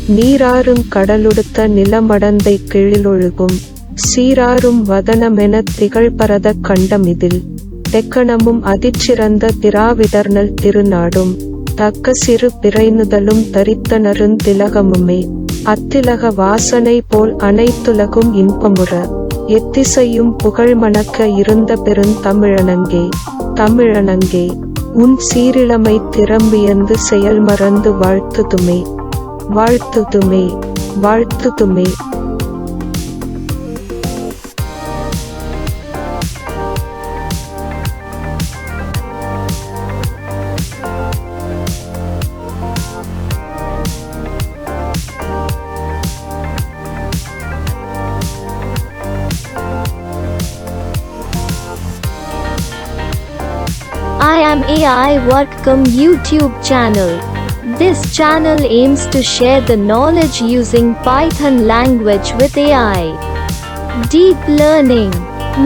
நீராறுங் கடலுடுத்த நிலமடந்தை கீழிலொழுகும் சீராறும் வதனமெனத் திகழ்பரதக் கண்டமிதில் தெக்கணமும் அதிற்சிறந்த திராவிடர்நல் திருநாடும் தக்க சிறு பிறைனுதலும் தரித்தனருந் திலகமுமே அத்திலக வாசனை போல் அனைத்துலகும் இன்பமுற எத்திசையும் புகழ்மணக்க இருந்த பெருந்தமிழனங்கே தமிழனங்கே உன் சீரிழமை திறம்பியந்து செயல் மறந்து வாழ்த்துதுமே வாழ்த்துதுமே வாழ்த்துதுமே. I am IPython YouTube channel. This channel aims to share the knowledge using Python language with AI, deep learning,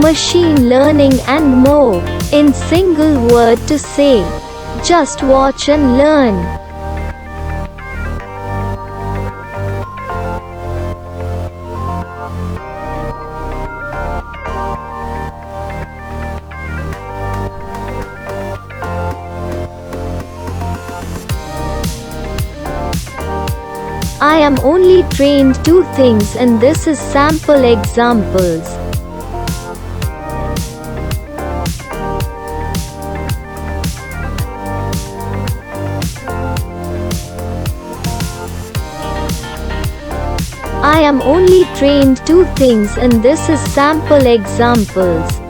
machine learning and more. In single word to say, just watch and learn. I am only trained 2 things and this is sample examples. I am only trained 2 things and this is sample examples.